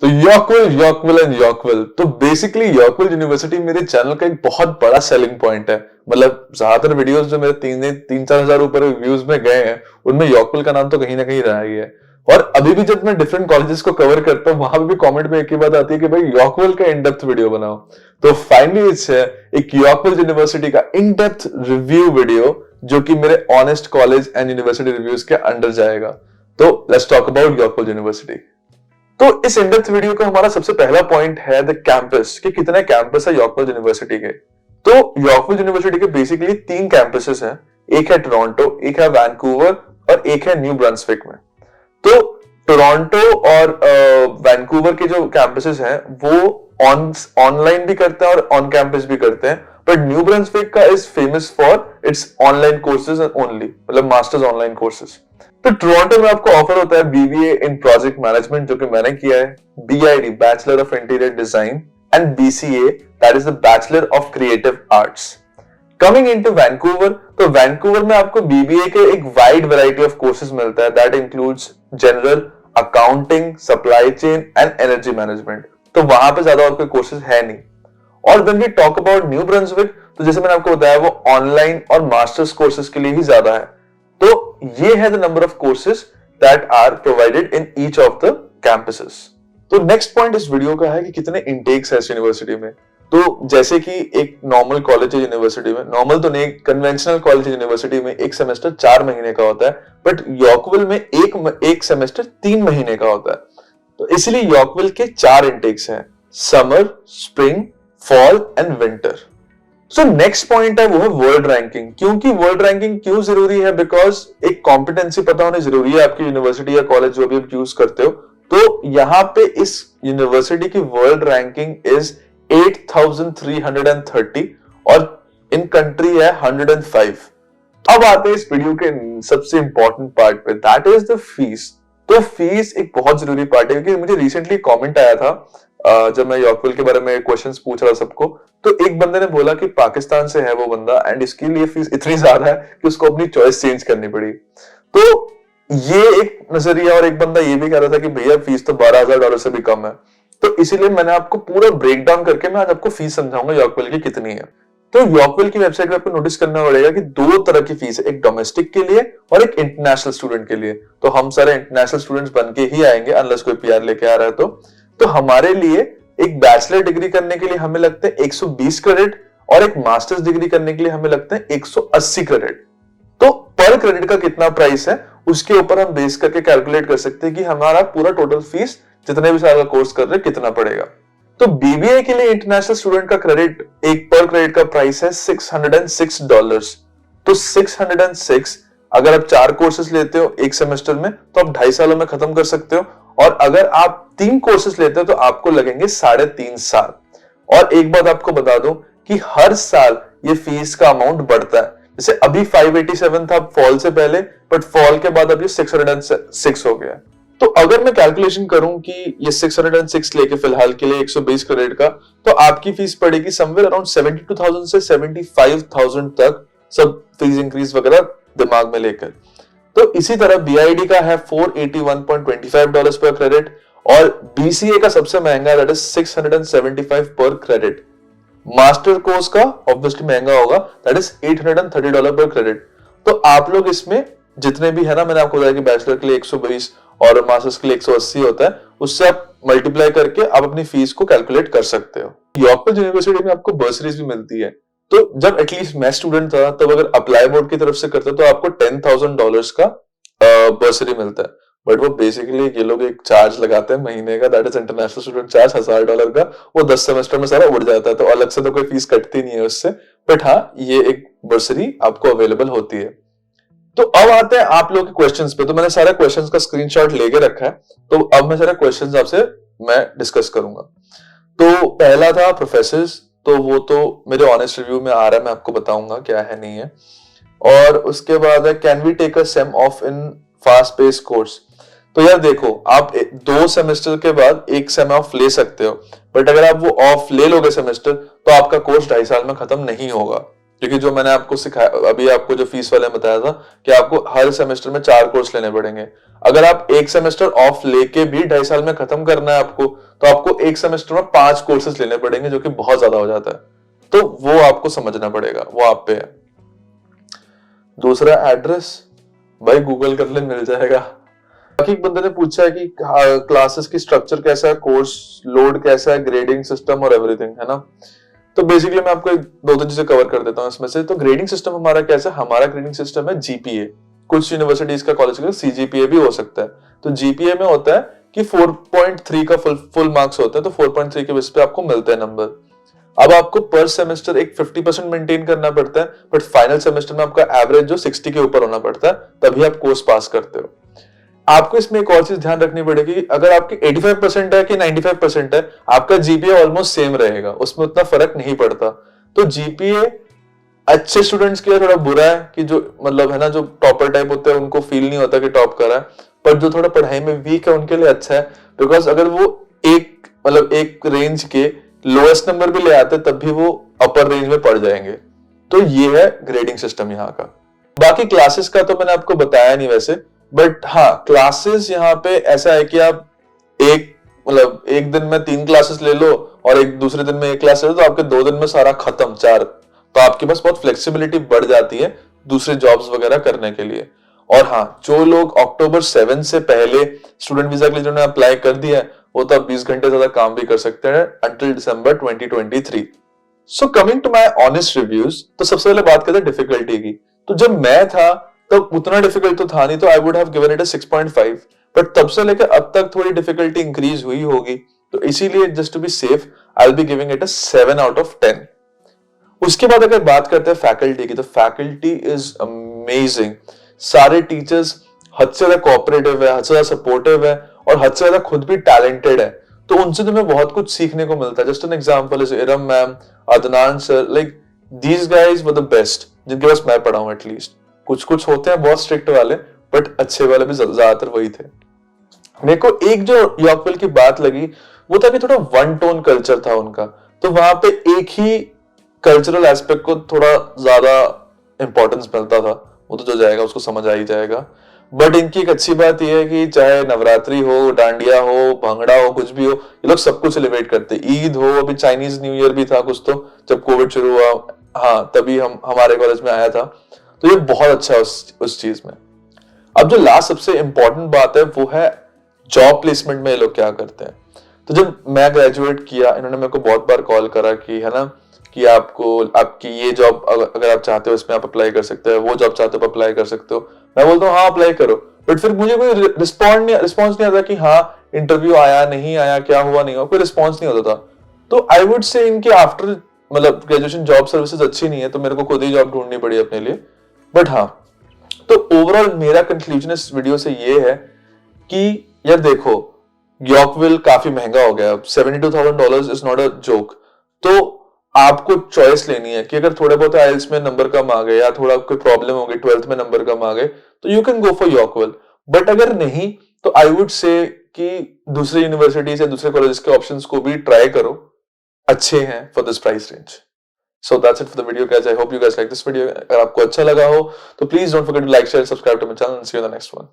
तो यॉर्कविल एंड यॉर्कविल, तो basically यॉर्कविल university मेरे चैनल का एक बहुत बड़ा सेलिंग पॉइंट है। मतलब ज्यादातर वीडियोस जो मेरे 3-4 हजार ऊपर व्यूज में गए हैं, उनमें यॉर्कविल का नाम तो कहीं ना कहीं रहा ही है। और अभी भी जब मैं डिफरेंट कॉलेजेस को कवर करता हूँ, वहां भी कमेंट में एक ही बात आती है कि भाई यॉर्कविल का इन डेप्थ वीडियो बनाओ। तो फाइनली इट्स एक यॉर्कविल यूनिवर्सिटी का इन डेप्थ रिव्यू वीडियो, जो कि मेरे honest college and university reviews के अंडर जाएगा। तो लेट्स टॉक अबाउट यॉर्कविल यूनिवर्सिटी। तो इस इंडेप्थ वीडियो का हमारा सबसे पहला पॉइंट है द कैंपस, कि कितने कैंपस है यॉर्कविल यूनिवर्सिटी के। तो यॉर्कविल यूनिवर्सिटी के बेसिकली 3 कैंपसेस हैं। एक है टोरंटो, एक है वैंकूवर और एक है न्यू ब्रंसविक में। तो टोरंटो और वैंकूवर के जो कैंपसेस हैं वो ऑनलाइन भी करते हैं और ऑन कैंपस भी करते हैं, बट न्यू ब्रंसविक का is famous for its online courses only, मतलब मास्टर्स ऑनलाइन कोर्सेज। तो टोरंटो में आपको ऑफर होता है बीबीए इन प्रोजेक्ट मैनेजमेंट, जो कि मैंने किया है, BID bachelor of interior design and BCA that is the bachelor of creative arts. Coming into Vancouver, तो वैंकूवर में आपको बीबीए के एक वाइड वैरायटी ऑफ कोर्सेज मिलता है that includes general, accounting, supply chain and energy management. तो वहां पे ज्यादा और कोई कोर्सेज है नहीं। और when we talk about New Brunswick, तो जैसे मैंने आपको बताया वो ऑनलाइन और मास्टर्स कोर्सेज के लिए ही ज्यादा है। तो ये है the number of courses that are provided in each of the campuses. तो नेक्स्ट पॉइंट इस वीडियो का है कि कितने इनटेक्स है इस यूनिवर्सिटी में। तो जैसे कि एक नॉर्मल कॉलेज यूनिवर्सिटी में, नॉर्मल तो नहीं, कन्वेंशनल कॉलेज यूनिवर्सिटी में एक सेमेस्टर 4 महीने का होता है, बट यॉर्कविल में एक सेमेस्टर 3 महीने का होता है। तो इसलिए यॉर्कविल के 4 इनटेक्स हैं, summer, spring, fall and winter. So next point है वो है वर्ल्ड रैंकिंग। क्योंकि वर्ल्ड रैंकिंग क्यों जरूरी है? बिकॉज एक कॉम्पिटेंसी पता होनी जरूरी है आपकी यूनिवर्सिटी या कॉलेज जो भी आप चूज करते हो। तो यहाँ पे इस यूनिवर्सिटी की वर्ल्ड रैंकिंग इज 8330 और इन कंट्री है 105। अब आते हैं इस वीडियो के सबसे इंपॉर्टेंट पार्ट पे, दैट इज द फीस। तो फीस एक बहुत जरूरी पार्ट है, क्योंकि मुझे रिसेंटली कमेंट आया था जब मैं यॉर्कविल के बारे में क्वेश्चंस पूछ रहा सबको, तो एक बंदे ने बोला कि पाकिस्तान से है वो बंदा एंड इसके लिए फीस इतनी ज्यादा है कि उसको अपनी चॉइस चेंज करनी पड़ी। तो ये एक नजरिया, और एक बंदा ये भी कह रहा था कि भैया फीस तो $12,000 से भी कम है। तो इसीलिए मैंने आपको पूरा ब्रेक डाउन करके मैं आज आपको फीस समझाऊंगा यॉर्कविल की कितनी है। तो यॉर्कविल की वेबसाइट पे आपको नोटिस करना पड़ेगा कि 2 तरह की फीस है, एक डोमेस्टिक के लिए और एक इंटरनेशनल स्टूडेंट के लिए। तो हम सारे इंटरनेशनल स्टूडेंट्स बन के ही आएंगे, अनलेस कोई पीआर लेके आ रहा है। तो हमारे लिए एक बैचलर डिग्री करने के लिए हमें लगते हैं 120 क्रेडिट और एक मास्टर्स डिग्री करने के लिए हमें लगते हैं 180 क्रेडिट। तो पर क्रेडिट का कितना प्राइस है उसके ऊपर हम बेस करके कैलकुलेट कर सकते हैं कि हमारा पूरा टोटल फीस जितने भी साल का कोर्स कर रहे हैं कितना पड़ेगा। तो बीबीए के लिए इंटरनेशनल स्टूडेंट का क्रेडिट, एक पर क्रेडिट का प्राइस है $606। तो 606 अगर आप 4 कोर्सेज लेते हो एक सेमेस्टर में तो आप 2.5 सालों में खत्म कर सकते हो, और अगर आप 3 कोर्सेज लेते हो तो आपको लगेंगे 3.5 साल। और एक बात आपको बता दूं कि हर साल ये फीस का अमाउंट बढ़ता है। जैसे अभी 587 था फॉल से पहले, बट फॉल के बाद अब ये 606 हो गया। तो अगर मैं कैलकुलेशन करूं कि ये 606 लेके फिलहाल के लिए 120 क्रेडिट का, तो आपकी फीस पड़ेगी समवेयर अराउंड 72,000 से 75,000 तक, सब फीस इंक्रीज वगैरह दिमाग में लेकर। तो इसी तरह बीआईडी का है $481.25 पर क्रेडिट, और बीसीए का सबसे महंगा दैट इज 675 पर क्रेडिट। मास्टर कोर्स का ऑब्वियसली महंगा होगा, दैट इज $830 पर क्रेडिट। तो आप लोग इसमें जितने भी है ना, मैंने आपको बताया कि बैचलर के लिए 120 और मास्टर्स के लिए 180 होता है, उससे आप मल्टीप्लाई करके आप अपनी फीस को कैलकुलेट कर सकते हो। यॉर्कविल यूनिवर्सिटी में आपको बर्सरीज भी मिलती है। तो जब एटलीस्ट मैं स्टूडेंट था तब अगर अप्लाई बोर्ड की तरफ से करते तो आपको $10,000 का बर्सरी मिलता है, बट वो बेसिकली ये लोग एक चार्ज लगाते हैं महीने का, that is international student charge $1,000 का। वो 10 सेमेस्टर में सारा उड़ जाता है, तो अलग से तो कोई फीस कटती नहीं है उससे, बट हाँ ये एक बर्सरी आपको अवेलेबल होती है। तो अब आते हैं आप लोग के क्वेश्चंस पे। तो मैंने सारे क्वेश्चंस का स्क्रीनशॉट लेके रखा है, तो अब मैं सारे क्वेश्चंस आपसे मैं डिस्कस करूंगा। तो पहला था प्रोफेसर्स, तो वो तो मेरे ऑनेस्ट रिव्यू में आ रहा है, मैं आपको बताऊंगा क्या है नहीं है। और उसके बाद है can we take a sem of in fast pace course. तो यार देखो, आप 2 सेमेस्टर के बाद एक सेम ऑफ ले सकते हो, बट अगर आप वो ऑफ ले लोगे सेमेस्टर तो आपका कोर्स 2.5 साल में खत्म नहीं होगा, क्योंकि जो मैंने आपको सिखाया अभी, आपको जो फीस वाले में बताया था कि आपको हर सेमेस्टर में 4 कोर्स लेने पड़ेंगे। अगर आप एक सेमेस्टर ऑफ लेके भी 2.5 साल में खत्म करना है आपको, तो आपको एक सेमेस्टर में 5 कोर्सेज लेने पड़ेंगे, जो कि बहुत ज्यादा हो जाता है। तो वो आपको समझना पड़ेगा, वो आप पे है। दूसरा, एड्रेस, भाई गूगल कर ले, मिल जाएगा। बाकी एक बंदे ने पूछा है कि क्लासेस की स्ट्रक्चर कैसा है, कोर्स लोड कैसा है, ग्रेडिंग सिस्टम और एवरीथिंग, है ना। तो बेसिकली मैं आपको दो तीन चीजें कवर कर देता हूँ इसमें से। तो ग्रेडिंग सिस्टम हमारा कैसा है, हमारा ग्रेडिंग सिस्टम है जीपीए। कुछ यूनिवर्सिटीज का, कॉलेज का सीजीपीए भी हो सकता है। तो जीपीए में होता है कि 4.3 का फुल मार्क्स होता है, तो 4.3 के बेस पे आपको मिलते हैं नंबर। अब आपको पर सेमेस्टर एक 50% मेंटेन करना पड़ता है, बट फाइनल सेमेस्टर में आपका एवरेज जो 60 के ऊपर होना पड़ता है, तभी आप कोर्स पास करते हो। आपको इसमें एक और चीज ध्यान रखनी पड़ेगी, अगर आपकी 85% है कि 95% है, आपका जीपीए ऑलमोस्ट सेम रहेगा, उसमें उतना फर्क नहीं पड़ता। तो जीपीए अच्छे स्टूडेंट्स के लिए थोड़ा बुरा है कि जो मतलब है ना, जो टॉपर टाइप होते हैं उनको फील नहीं होता कि टॉप करा है, पर जो थोड़ा पढ़ाई में वीक है उनके लिए अच्छा है। बिकॉज अगर वो एक रेंज के लोएस्ट नंबर भी ले आते तब भी वो अपर रेंज में पढ़ जाएंगे। तो ये है ग्रेडिंग सिस्टम यहाँ का। बाकी क्लासेस का तो मैंने आपको बताया नहीं वैसे, बट हाँ, क्लासेस यहाँ पे ऐसा है कि आप एक दिन में 3 क्लासेस ले लो और एक दूसरे दिन में 1 क्लास ले लो, तो आपके 2 दिन में सारा खत्म, 4। तो आपके पास बहुत फ्लेक्सिबिलिटी बढ़ जाती है दूसरे जॉब्स वगैरह करने के लिए। और हाँ, जो लोग अक्टूबर 7 से पहले स्टूडेंट वीजा के लिए जिन्होंने अप्लाई कर दिया है, वो तो 20 घंटे ज्यादा काम भी कर सकते हैं until December 2023। So coming to my honest reviews, तो सबसे पहले बात करते हैं डिफिकल्टी की। तो जब मैं था तब उतना डिफिकल्ट तो था नहीं, तो I would have given it a 6.5, but तब से लेकर अब तक थोड़ी डिफिकल्टी इंक्रीज हुई होगी, तो इसीलिए just to be safe I will be giving it a 7 out of 10। उसके बाद अगर बात करते हैं फैकल्टी की, तो फैकल्टी इज अमेजिंग। सारे टीचर्स हद से ज्यादा कोऑपरेटिव है, हद से ज्यादा सपोर्टिव है, और हद से ज्यादा खुद भी टैलेंटेड है। तो उनसे तुम्हें बहुत कुछ सीखने को मिलता है। Just an example is Iram ma'am, Adnan sir, like these guys were the best जिनके पास मैं पढ़ा हूं एटलीस्ट। कुछ कुछ होते हैं बहुत स्ट्रिक्ट वाले, बट अच्छे वाले भी ज्यादातर वही थे। मेरे को एक जो यॉर्कविल की बात लगी वो था कि थोड़ा वन टोन कल्चर था उनका। तो वहां पे एक ही कल्चरल एस्पेक्ट को थोड़ा ज्यादा इंपॉर्टेंस मिलता था। वो तो जो जाएगा उसको समझ आ ही जाएगा। बट इनकी एक अच्छी बात यह है कि चाहे नवरात्रि हो, डांडिया हो, भंगड़ा हो, कुछ भी हो, ये लोग सब कुछ सेलिब्रेट करते। ईद हो, अभी चाइनीज न्यू ईयर भी था कुछ, तो जब कोविड शुरू हुआ, हाँ, तभी हमारे कॉलेज में आया था। तो ये बहुत अच्छा है उस चीज में। अब जो लास्ट सबसे इंपॉर्टेंट बात है वो है जॉब प्लेसमेंट में ये लोग क्या करते हैं। तो जब मैं ग्रेजुएट किया, इन्होंने मेरे को बहुत बार कॉल करा कि है ना, कि आपकी ये जॉब अगर आप चाहते हो इसमें आप अप्लाई कर सकते हो, वो जॉब चाहते हो अप्लाई कर सकते हो। मैं बोलता हूँ हाँ अप्लाई करो, बट फिर मुझे कोई रिस्पॉन्स नहीं आता कि हाँ इंटरव्यू आया नहीं आया, क्या हुआ नहीं हुआ, कोई रिस्पॉन्स नहीं होता था। तो आई वुड से इनके आफ्टर मतलब ग्रेजुएशन जॉब सर्विसेज अच्छी नहीं है, तो मेरे को खुद ही जॉब ढूंढनी पड़ी अपने लिए। बट हाँ, तो ओवरऑल मेरा कंक्लूजन इस वीडियो से ये है कि यार देखो, यॉर्कविल काफी महंगा हो गया। $72,000 इज नॉट अ जोक। तो आपको चॉइस लेनी है कि अगर थोड़े बहुत आइल्स में नंबर कम आ गए या थोड़ा कोई प्रॉब्लम हो गई, 12th में नंबर कम आ गए, तो you can go for Yorkville. But अगर नहीं, तो आई वुड से कि दूसरे यूनिवर्सिटीज या दूसरे कॉलेजेस के ऑप्शंस को भी ट्राई करो, अच्छे हैं for this price range. So that's it for the video, guys. I hope you guys like this video. अगर आपको अच्छा लगा हो तो please don't forget to like, share, subscribe to my channel and see you in the next one.